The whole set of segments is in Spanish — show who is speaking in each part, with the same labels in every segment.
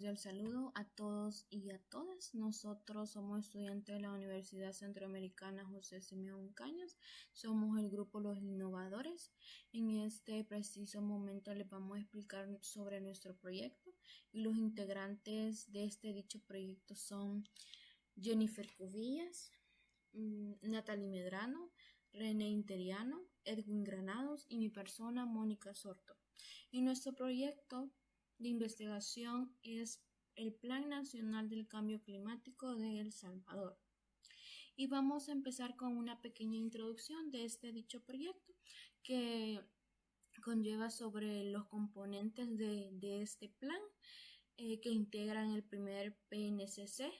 Speaker 1: cordial saludo a todos y a todas. Nosotros somos estudiantes de la Universidad Centroamericana José Simeón Cañas. Somos el grupo Los Innovadores. En este preciso momento les vamos a explicar sobre nuestro proyecto y los integrantes de dicho proyecto son Jennifer Cubillas, Natalie Medrano, René Interiano, Edwin Granados y mi persona Mónica Sorto. Y nuestro proyecto de investigación es el Plan Nacional del Cambio Climático de El Salvador. Y vamos a empezar con una pequeña introducción de dicho proyecto que conlleva sobre los componentes de este plan que integran el primer PNCC,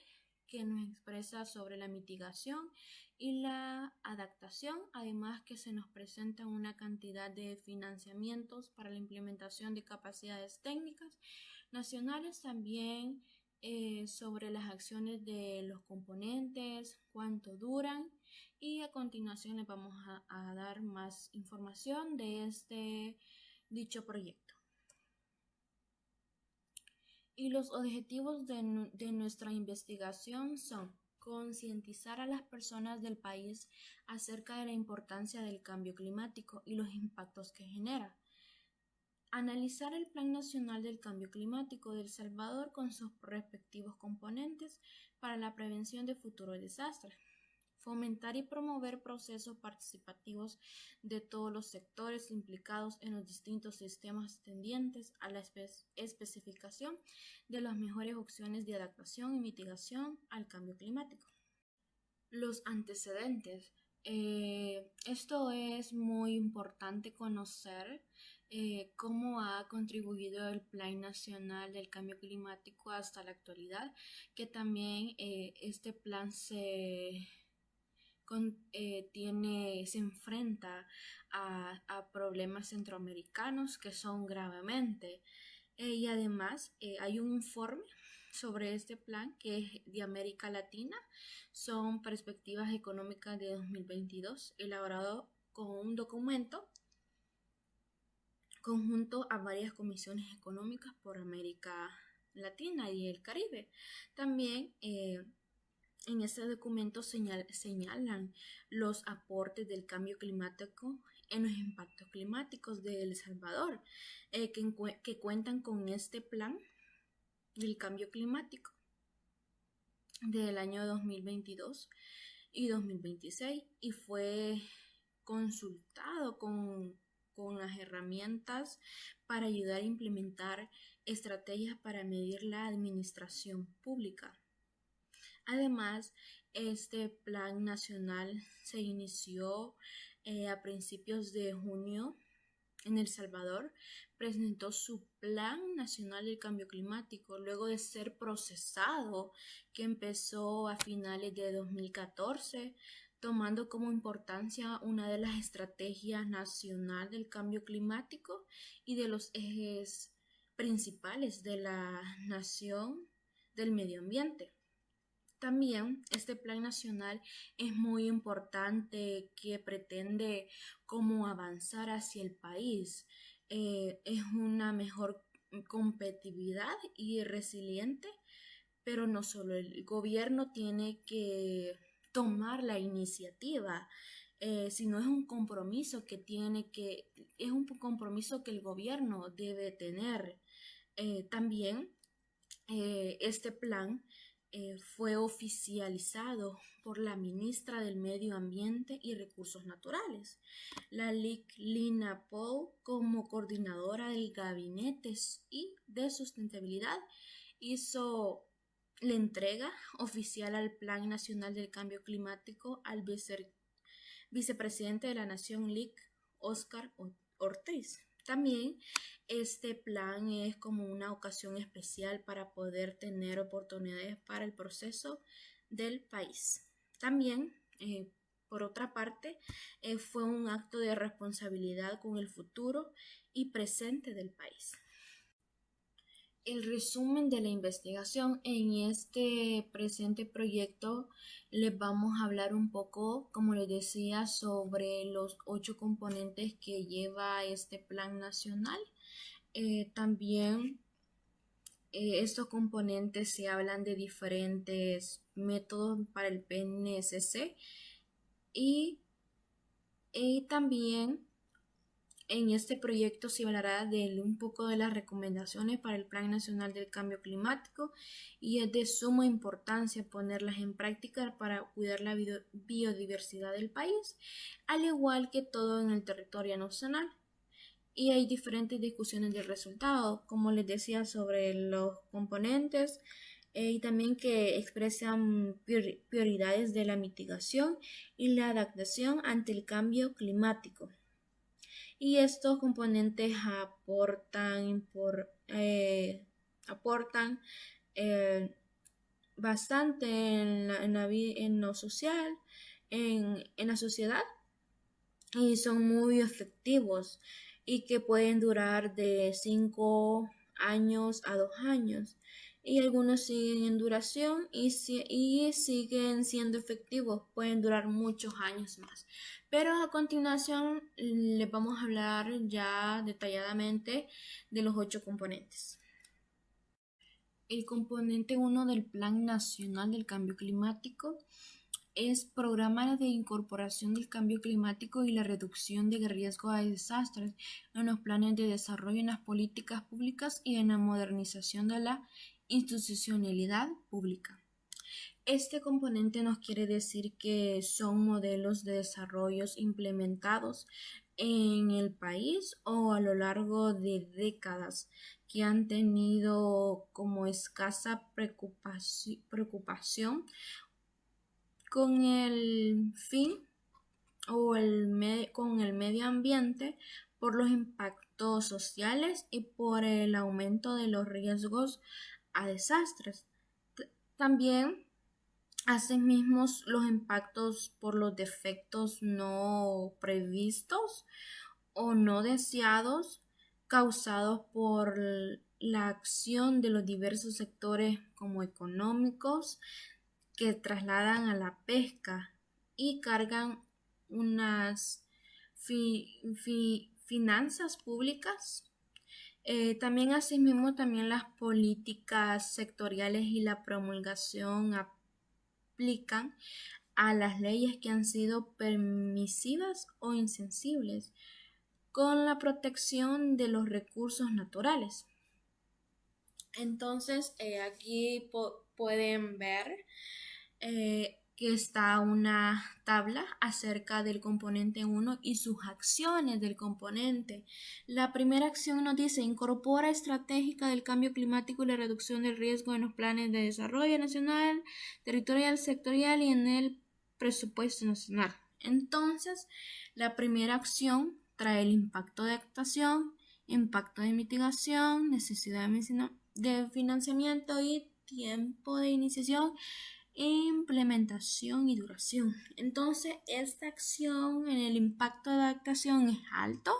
Speaker 1: que nos expresa sobre la mitigación y la adaptación, además que se nos presenta una cantidad de financiamientos para la implementación de capacidades técnicas nacionales, también sobre las acciones de los componentes, cuánto duran, y a continuación les vamos a dar más información de dicho proyecto. Y los objetivos de nuestra investigación son concientizar a las personas del país acerca de la importancia del cambio climático y los impactos que genera. Analizar el Plan Nacional del Cambio Climático de El Salvador con sus respectivos componentes para la prevención de futuros desastres. Fomentar y promover procesos participativos de todos los sectores implicados en los distintos sistemas tendientes a la especificación de las mejores opciones de adaptación y mitigación al cambio climático. Los antecedentes. Esto es muy importante conocer cómo ha contribuido el Plan Nacional del Cambio Climático hasta la actualidad, que también este plan se enfrenta a problemas centroamericanos que son gravemente. Y además hay un informe sobre este plan que es de América Latina. Son perspectivas económicas de 2022, elaborado con un documento conjunto a varias comisiones económicas por América Latina y el Caribe. También en ese documento señalan los aportes del cambio climático en los impactos climáticos de El Salvador, que cuentan con este plan del cambio climático del año 2022 y 2026 y fue consultado con las herramientas para ayudar a implementar estrategias para medir la administración pública. Además, este plan nacional se inició a principios de junio en El Salvador. Presentó su Plan Nacional del Cambio Climático luego de ser procesado, que empezó a finales de 2014, tomando como importancia una de las estrategias nacional del cambio climático y de los ejes principales de la nación del medio ambiente. También este plan nacional es muy importante, que pretende cómo avanzar hacia el país. Es una mejor competitividad y resiliente, pero no solo el gobierno tiene que tomar la iniciativa, sino es un compromiso es un compromiso que el gobierno debe tener. También este plan fue oficializado por la ministra del Medio Ambiente y Recursos Naturales, la Lic Lina Pou, como coordinadora del Gabinete y de Sustentabilidad. Hizo la entrega oficial al Plan Nacional del Cambio Climático al vicepresidente de la Nación Lic, Óscar Ortiz. También este plan es como una ocasión especial para poder tener oportunidades para el proceso del país. También, por otra parte, fue un acto de responsabilidad con el futuro y presente del país. El resumen de la investigación: en este presente proyecto les vamos a hablar un poco, como les decía, sobre los 8 componentes que lleva este plan nacional. También estos componentes se hablan de diferentes métodos para el PNSC y, y también en este proyecto se hablará de un poco de las recomendaciones para el Plan Nacional del Cambio Climático y es de suma importancia ponerlas en práctica para cuidar la biodiversidad del país, al igual que todo en el territorio nacional. Y hay diferentes discusiones del resultado, como les decía, sobre los componentes y también que expresan prioridades de la mitigación y la adaptación ante el cambio climático. Y estos componentes aportan eh, bastante en lo social, en la sociedad, y son muy efectivos y que pueden durar de 5 años a 2 años. Y algunos siguen en duración y siguen siendo efectivos, pueden durar muchos años más. Pero a continuación les vamos a hablar ya detalladamente de los 8 componentes. El componente 1 del Plan Nacional del Cambio Climático es Programa de Incorporación del Cambio Climático y la Reducción de Riesgo a Desastres en los planes de desarrollo, en las políticas públicas y en la modernización de la institucionalidad pública. Este componente nos quiere decir que son modelos de desarrollos implementados en el país o a lo largo de décadas que han tenido como escasa preocupación con el fin con el medio ambiente por los impactos sociales y por el aumento de los riesgos a desastres. También asimismo los impactos por los defectos no previstos o no deseados causados por la acción de los diversos sectores como económicos que trasladan a la pesca y cargan unas finanzas públicas. También asimismo también las políticas sectoriales y la promulgación aplican a las leyes que han sido permisivas o insensibles con la protección de los recursos naturales. Entonces aquí pueden ver que está una tabla acerca del componente 1 y sus acciones del componente. La primera acción nos dice: incorpora estratégica del cambio climático y la reducción del riesgo en los planes de desarrollo nacional, territorial, sectorial y en el presupuesto nacional. Entonces, la primera acción trae el impacto de adaptación, impacto de mitigación, necesidad de financiamiento y tiempo de iniciación, implementación y duración. Entonces, esta acción en el impacto de adaptación es alto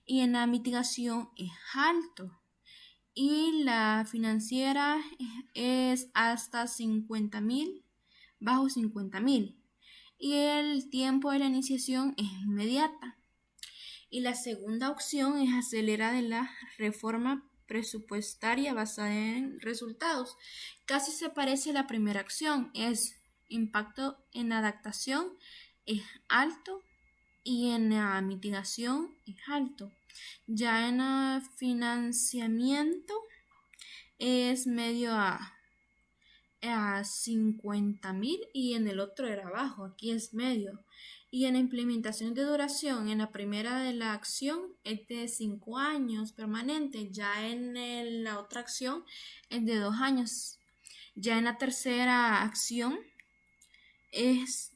Speaker 1: y en la mitigación es alto. Y la financiera es hasta 50.000, bajo 50.000. Y el tiempo de la iniciación es inmediata. Y la segunda opción es acelerar de la reforma presupuestaria basada en resultados. Casi se parece a la primera acción, es impacto en adaptación es alto y en la mitigación es alto. Ya en el financiamiento es medio a 50.000 y en el otro era bajo, aquí es medio. Y en la implementación de duración, en la primera de la acción es de 5 años permanente, ya en la otra acción es de 2 años. Ya en la tercera acción es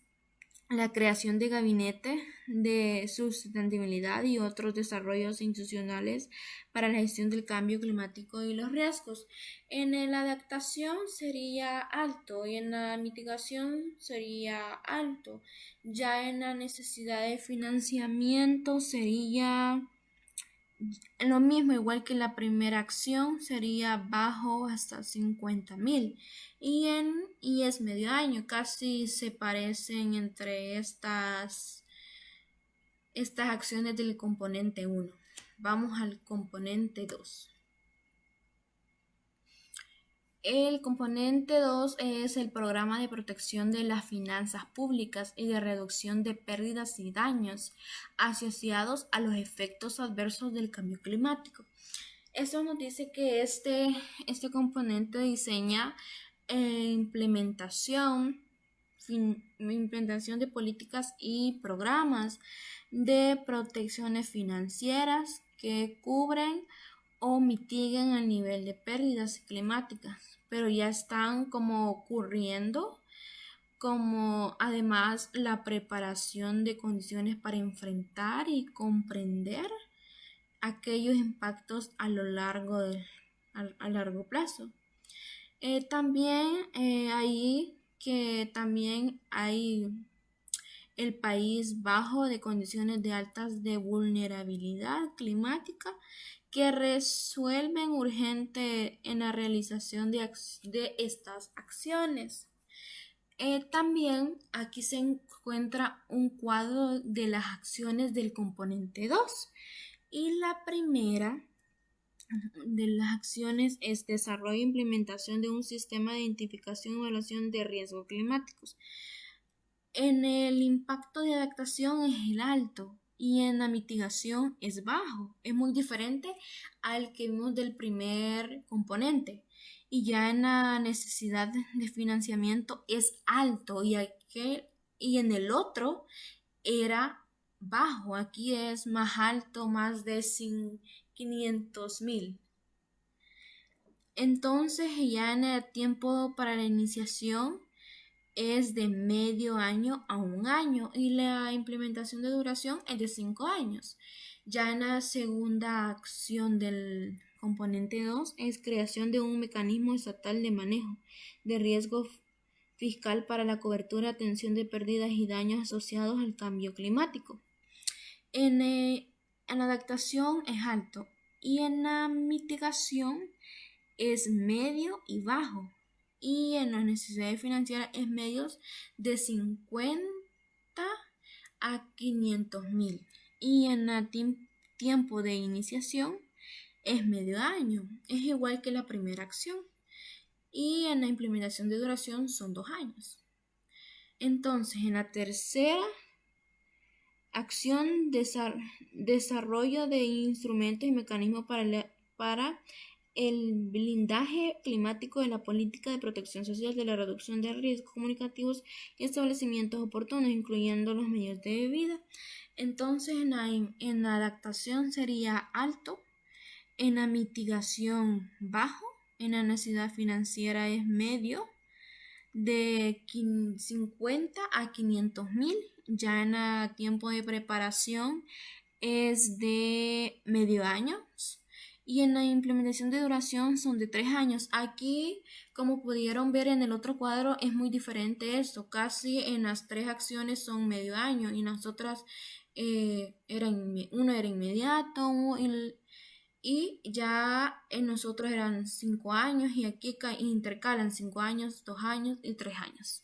Speaker 1: la creación de gabinete de sustentabilidad y otros desarrollos institucionales para la gestión del cambio climático y los riesgos. En la adaptación sería alto y en la mitigación sería alto. Ya en la necesidad de financiamiento sería lo mismo, igual que la primera acción, sería bajo hasta 50.000 y es medio año. Casi se parecen entre estas acciones del componente 1. Vamos al componente 2. El componente 2 es el programa de protección de las finanzas públicas y de reducción de pérdidas y daños asociados a los efectos adversos del cambio climático. Esto nos dice que este componente diseña implementación, implementación de políticas y programas de protecciones financieras que cubren o mitiguen el nivel de pérdidas climáticas, pero ya están como ocurriendo, como además la preparación de condiciones para enfrentar y comprender aquellos impactos a largo plazo. También hay el país bajo de condiciones de altas de vulnerabilidad climática que resuelven urgente en la realización de estas acciones. También aquí se encuentra un cuadro de las acciones del componente 2 y la primera de las acciones es desarrollo e implementación de un sistema de identificación y evaluación de riesgos climáticos. En el impacto de adaptación es el alto y en la mitigación es bajo. Es muy diferente al que vimos del primer componente. Y ya en la necesidad de financiamiento es alto y en el otro era bajo. Aquí es más alto, más de 500,000. Entonces ya en el tiempo para la iniciación es de medio año a un año y la implementación de duración es de 5 años. Ya en la segunda acción del componente 2 es creación de un mecanismo estatal de manejo de riesgo fiscal para la cobertura, atención de pérdidas y daños asociados al cambio climático. En la adaptación es alto y en la mitigación es medio y bajo. Y en las necesidades financieras es medios de 50 a 500,000. Y en el tiempo de iniciación es medio año. Es igual que la primera acción. Y en la implementación de duración son 2 años. Entonces, en la tercera acción, desarrollo de instrumentos y mecanismos para el blindaje climático de la política de protección social, de la reducción de riesgos comunicativos y establecimientos oportunos, incluyendo los medios de vida. Entonces, en la adaptación sería alto, en la mitigación bajo, en la necesidad financiera es medio, de 50 a 500,000. Ya en el tiempo de preparación es de medio año y en la implementación de duración son de 3 años. Aquí, como pudieron ver en el otro cuadro, es muy diferente esto. Casi en las 3 acciones son medio año y las otras uno era inmediato y ya en nosotros eran 5 años y aquí intercalan 5 años, 2 años y 3 años.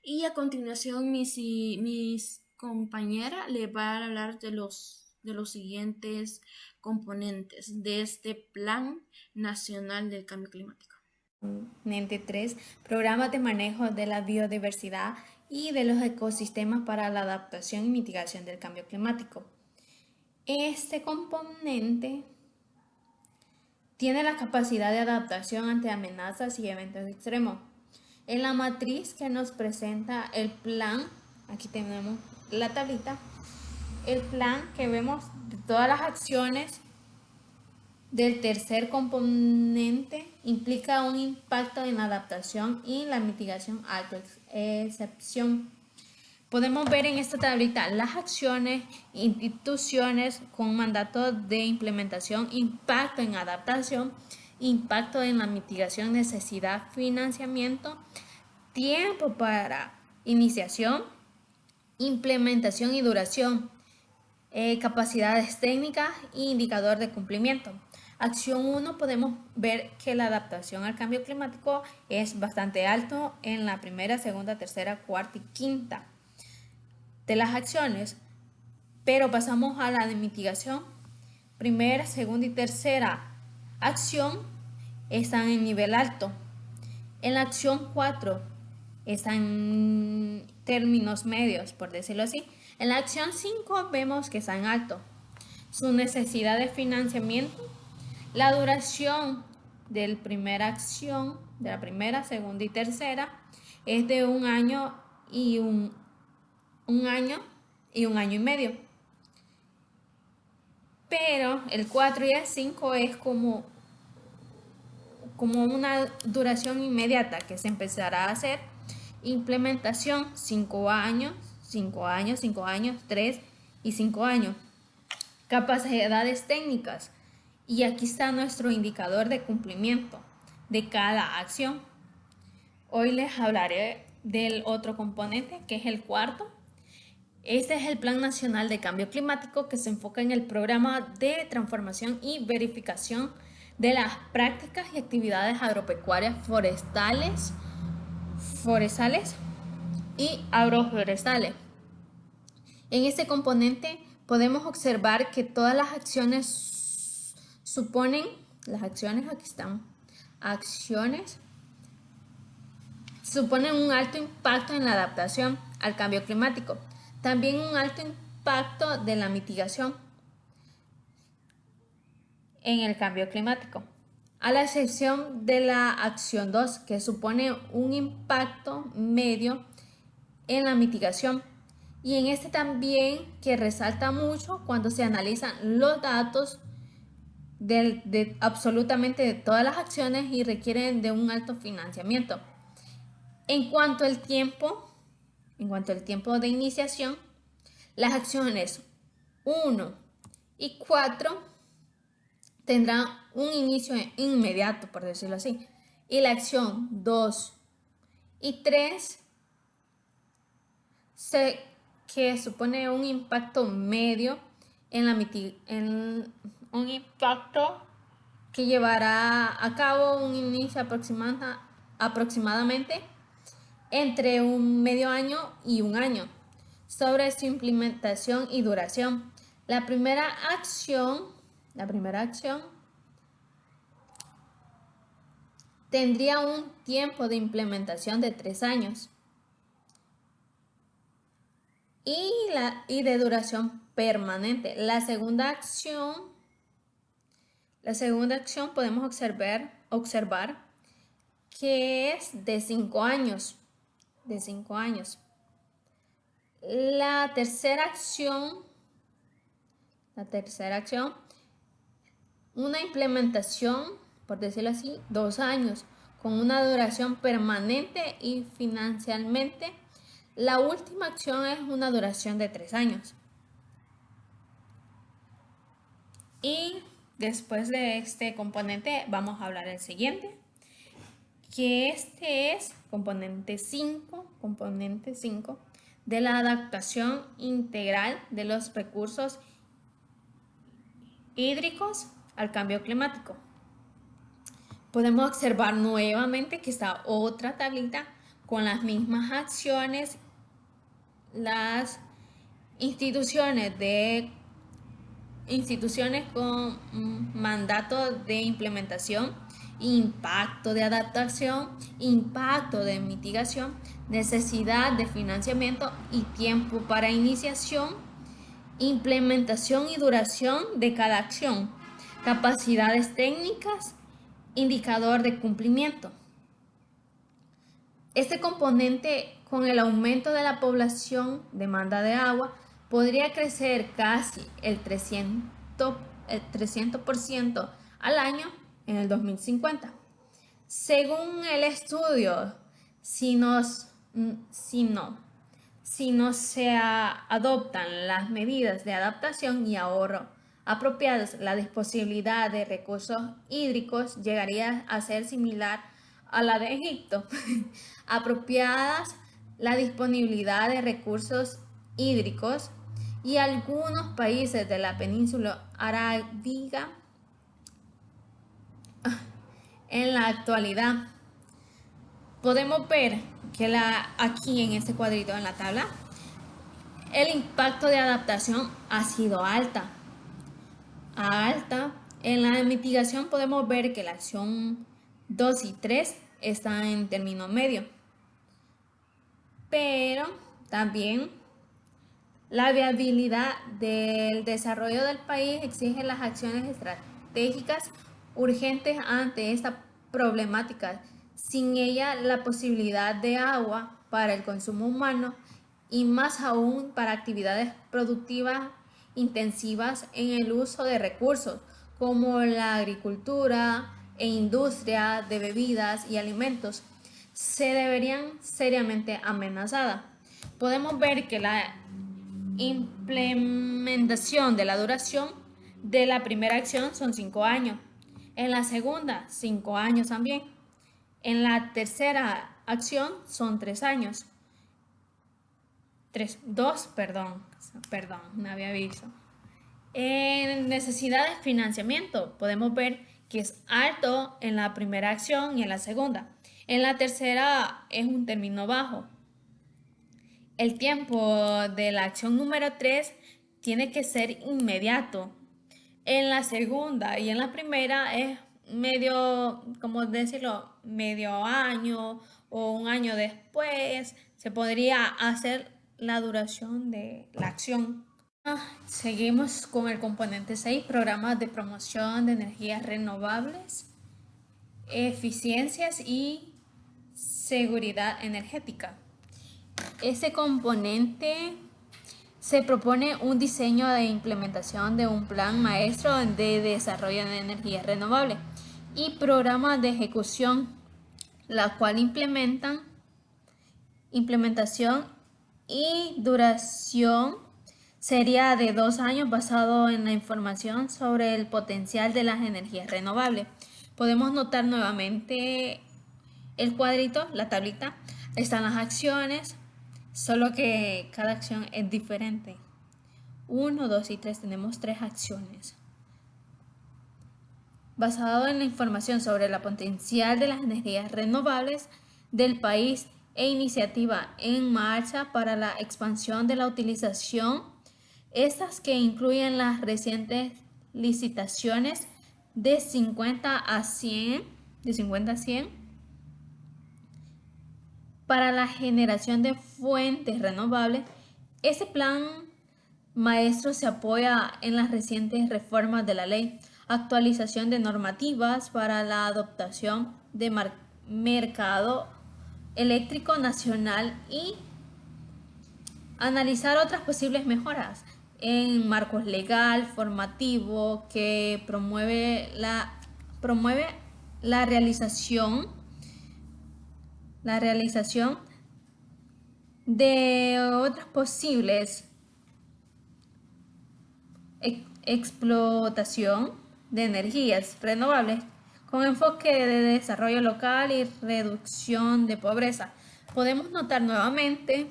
Speaker 1: Y a continuación mis compañeras les van a hablar de los siguientes componentes de este Plan Nacional del Cambio Climático.
Speaker 2: Componente 3, programas de manejo de la biodiversidad y de los ecosistemas para la adaptación y mitigación del cambio climático. Este componente tiene la capacidad de adaptación ante amenazas y eventos extremos. En la matriz que nos presenta el plan, aquí tenemos la tablita, el plan que vemos de todas las acciones del tercer componente implica un impacto en la adaptación y la mitigación a excepción. Podemos ver en esta tablita las acciones, instituciones con mandato de implementación, impacto en adaptación, impacto en la mitigación, necesidad, financiamiento, tiempo para iniciación, implementación y duración, capacidades técnicas e indicador de cumplimiento. Acción 1, podemos ver que la adaptación al cambio climático es bastante alto en la primera, segunda, tercera, cuarta y quinta de las acciones, pero pasamos a la de mitigación. Primera, segunda y tercera acción están en nivel alto. En la acción 4 están en términos medios, por decirlo así. En la acción 5 vemos que está en alto. Su necesidad de financiamiento, la duración de la primera, segunda y tercera es de un año y un año y medio. Pero el 4 y el 5 es como una duración inmediata que se empezará a hacer. Implementación 5 años, 5 años, 5 años, 3 y 5 años. Capacidades técnicas. Y aquí está nuestro indicador de cumplimiento de cada acción. Hoy les hablaré del otro componente, que es el cuarto. Este es el Plan Nacional de Cambio Climático, que se enfoca en el programa de transformación y verificación de las prácticas y actividades agropecuarias, forestales y agroforestales. En este componente podemos observar que todas las acciones suponen un alto impacto en la adaptación al cambio climático, también un alto impacto de la mitigación en el cambio climático, a la excepción de la acción 2, que supone un impacto medio en la mitigación, y en este también que resalta mucho cuando se analizan los datos de absolutamente de todas las acciones y requieren de un alto financiamiento. En cuanto al tiempo de iniciación, las acciones 1 y 4 tendrán un inicio inmediato, por decirlo así, y la acción 2 y 3 que supone un impacto medio en un impacto que llevará a cabo un inicio aproximadamente entre un medio año y un año. Sobre su implementación y duración, la primera acción tendría un tiempo de implementación de 3 años y de duración permanente. La segunda acción podemos observar que es de 5 años. La tercera acción, una implementación, por decirlo así, 2 años, con una duración permanente, y financialmente la última acción es una duración de 3 años. Y después de este componente vamos a hablar del siguiente, que este es componente 5 de la adaptación integral de los recursos hídricos al cambio climático. Podemos observar nuevamente que está otra tablita con las mismas acciones, las instituciones con mandato de implementación, impacto de adaptación, impacto de mitigación, necesidad de financiamiento y tiempo para iniciación, implementación y duración de cada acción, capacidades técnicas, indicador de cumplimiento. Este componente, con el aumento de la población, demanda de agua, podría crecer casi el 300% al año en el 2050. Según el estudio, si no se adoptan las medidas de adaptación y ahorro apropiadas, la disponibilidad de recursos hídricos llegaría a ser similar a la de Egipto. Apropiadas la disponibilidad de recursos hídricos, y algunos países de la península arábiga en la actualidad. Podemos ver que aquí en este cuadrito en la tabla, el impacto de adaptación ha sido alta. En la mitigación podemos ver que la acción 2 y 3 están en término medio. Pero también la viabilidad del desarrollo del país exige las acciones estratégicas urgentes ante esta problemática. Sin ella, la posibilidad de agua para el consumo humano y más aún para actividades productivas intensivas en el uso de recursos como la agricultura e industria de bebidas y alimentos se deberían seriamente amenazadas. Podemos ver que la implementación de la duración de la primera acción son 5 años. En la segunda, 5 años también. En la tercera acción son 3 años. 2, perdón, no había visto. En necesidad de financiamiento, podemos ver que es alto en la primera acción y en la segunda. En la tercera es un término bajo. El tiempo de la acción número 3 tiene que ser inmediato. En la segunda y en la primera es medio, como decirlo, medio año o un año después. Se podría hacer la duración de la acción. Seguimos con el componente 6, programas de promoción de energías renovables, eficiencias y seguridad energética. Este componente se propone un diseño de implementación de un plan maestro de desarrollo de energías renovables y programas de ejecución, la cual implementación y duración sería de 2 años basado en la información sobre el potencial de las energías renovables. Podemos notar nuevamente el cuadrito, la tablita, están las acciones, solo que cada acción es diferente. 1, 2 y 3 tenemos 3 acciones. Basado en la información sobre el potencial de las energías renovables del país e iniciativa en marcha para la expansión de la utilización, estas que incluyen las recientes licitaciones de 50 a 100, para la generación de fuentes renovables. Este plan maestro se apoya en las recientes reformas de la ley, actualización de normativas para la adoptación de mercado eléctrico nacional y analizar otras posibles mejoras en marcos legal, formativo, que promueve la realización de otras posibles explotación de energías renovables con enfoque de desarrollo local y reducción de pobreza. Podemos notar nuevamente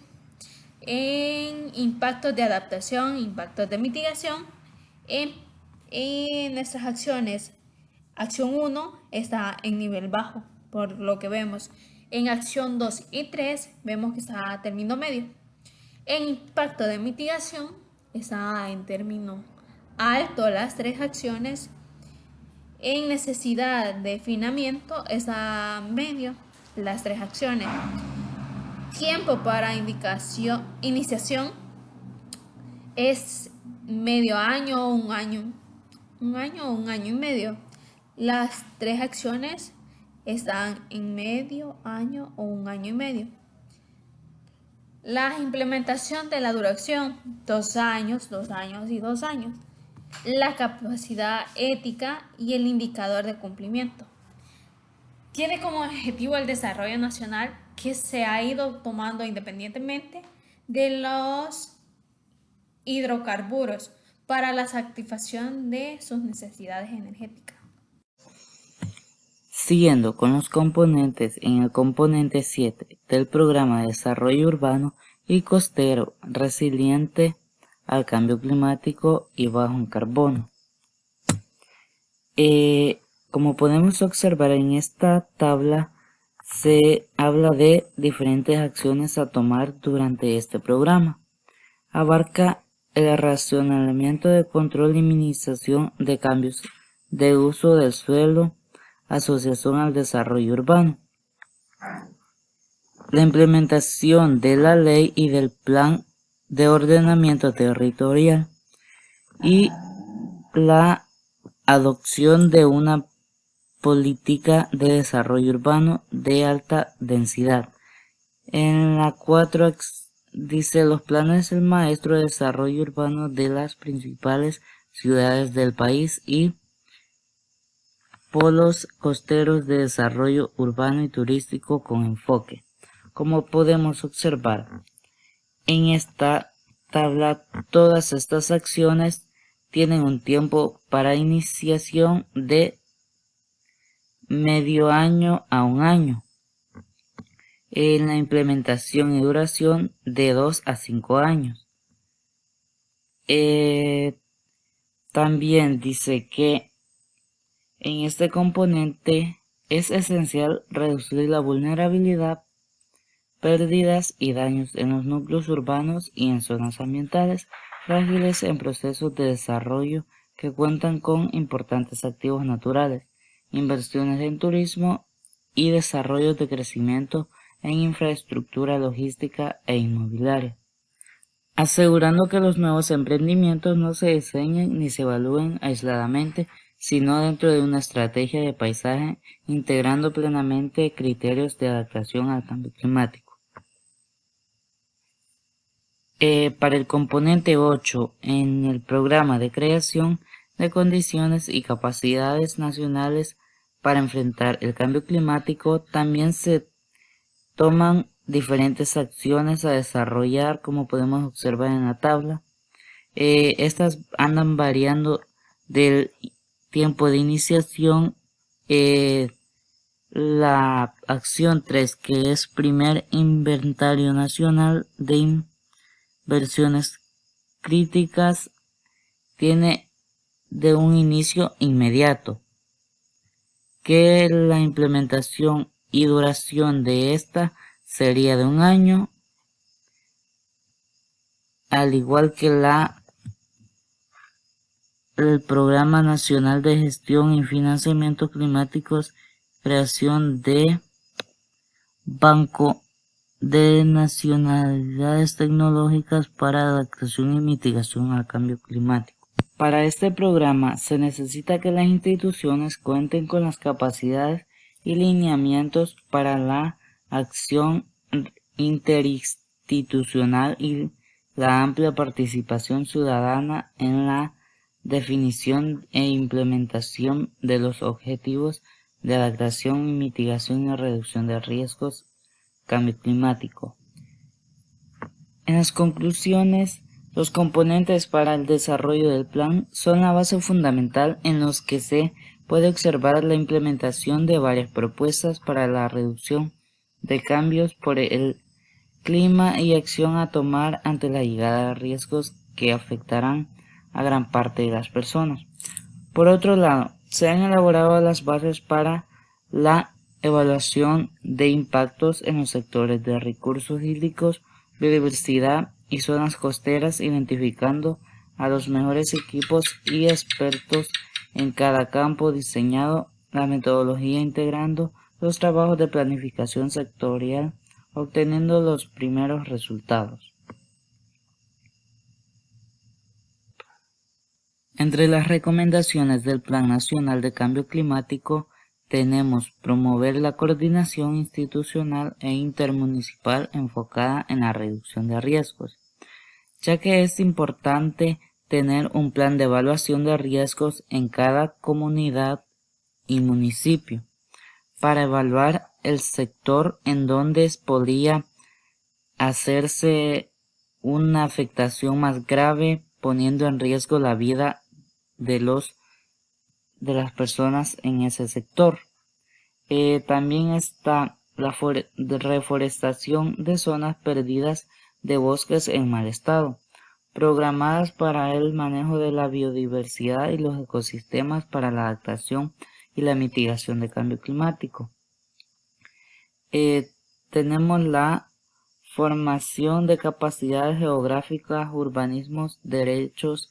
Speaker 2: en impactos de adaptación, impactos de mitigación en nuestras acciones. Acción 1 está en nivel bajo, por lo que vemos. En acción 2 y 3 vemos que está a término medio. En impacto de mitigación está en término alto las 3 acciones. En necesidad de finamiento está medio las 3 acciones. Tiempo para iniciación es medio año, un año o un año y medio. Las 3 acciones están en medio año o un año y medio. La implementación de la duración, 2 años, 2 años y 2 años. La capacidad ética y el indicador de cumplimiento. Tiene como objetivo el desarrollo nacional que se ha ido tomando independientemente de los hidrocarburos para la satisfacción de sus necesidades energéticas.
Speaker 3: Siguiendo con los componentes, en el componente 7 del programa de desarrollo urbano y costero resiliente al cambio climático y bajo en carbono. Como podemos observar en esta tabla, se habla de diferentes acciones a tomar durante este programa. Abarca el racionamiento de control y minimización de cambios de uso del suelo, Asociación al Desarrollo Urbano. La implementación de la ley y del plan de ordenamiento territorial y la adopción de una política de desarrollo urbano de alta densidad. En la 4 dice los planes del maestro de desarrollo urbano de las principales ciudades del país y polos costeros de desarrollo urbano y turístico con enfoque. Como podemos observar en esta tabla, todas estas acciones tienen un tiempo para iniciación de medio año a un año. En la implementación y duración de 2 a 5 años. También dice que en este componente es esencial reducir la vulnerabilidad, pérdidas y daños en los núcleos urbanos y en zonas ambientales frágiles en procesos de desarrollo que cuentan con importantes activos naturales, inversiones en turismo y desarrollos de crecimiento en infraestructura logística e inmobiliaria, asegurando que los nuevos emprendimientos no se diseñen ni se evalúen aisladamente, sino dentro de una estrategia de paisaje, integrando plenamente criterios de adaptación al cambio climático. Para el componente 8, en el programa de creación de condiciones y capacidades nacionales para enfrentar el cambio climático, también se toman diferentes acciones a desarrollar, como podemos observar en la tabla. Estas andan variando del tiempo de iniciación. La acción 3, que es primer inventario nacional de inversiones críticas, tiene de un inicio inmediato, que la implementación y duración de esta sería de un año, al igual que el Programa Nacional de Gestión y Financiamiento Climáticos, creación de Banco de Nacionalidades Tecnológicas para Adaptación y Mitigación al Cambio Climático. Para este programa se necesita que las instituciones cuenten con las capacidades y lineamientos para la acción interinstitucional y la amplia participación ciudadana en la definición e implementación de los objetivos de adaptación y mitigación y reducción de riesgos cambio climático. En las conclusiones, los componentes para el desarrollo del plan son la base fundamental en los que se puede observar la implementación de varias propuestas para la reducción de cambios por el clima y acción a tomar ante la llegada de riesgos que afectarán a gran parte de las personas. Por otro lado, se han elaborado las bases para la evaluación de impactos en los sectores de recursos hídricos, biodiversidad y zonas costeras, identificando a los mejores equipos y expertos en cada campo, diseñado la metodología, integrando los trabajos de planificación sectorial, obteniendo los primeros resultados. Entre las recomendaciones del Plan Nacional de Cambio Climático tenemos promover la coordinación institucional e intermunicipal enfocada en la reducción de riesgos, ya que es importante tener un plan de evaluación de riesgos en cada comunidad y municipio para evaluar el sector en donde podría hacerse una afectación más grave, poniendo en riesgo la vida de las personas en ese sector. También está la reforestación de zonas perdidas de bosques en mal estado, programadas para el manejo de la biodiversidad y los ecosistemas para la adaptación y la mitigación del cambio climático. Tenemos la formación de capacidades geográficas, urbanismos, derechos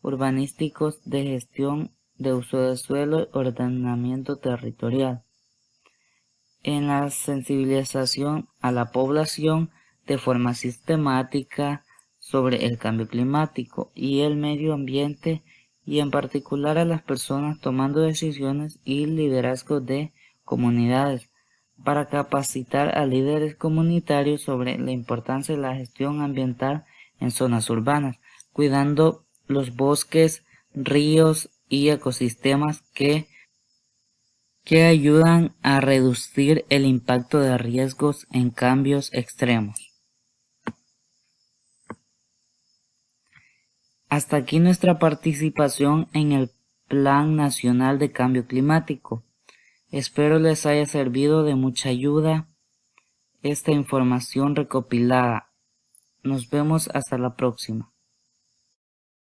Speaker 3: urbanísticos de gestión de uso del suelo y ordenamiento territorial. En la sensibilización a la población de forma sistemática sobre el cambio climático y el medio ambiente, y en particular a las personas tomando decisiones y liderazgo de comunidades, para capacitar a líderes comunitarios sobre la importancia de la gestión ambiental en zonas urbanas, cuidando los bosques, ríos y ecosistemas que ayudan a reducir el impacto de riesgos en cambios extremos. Hasta aquí nuestra participación en el Plan Nacional de Cambio Climático. Espero les haya servido de mucha ayuda esta información recopilada. Nos vemos hasta la próxima.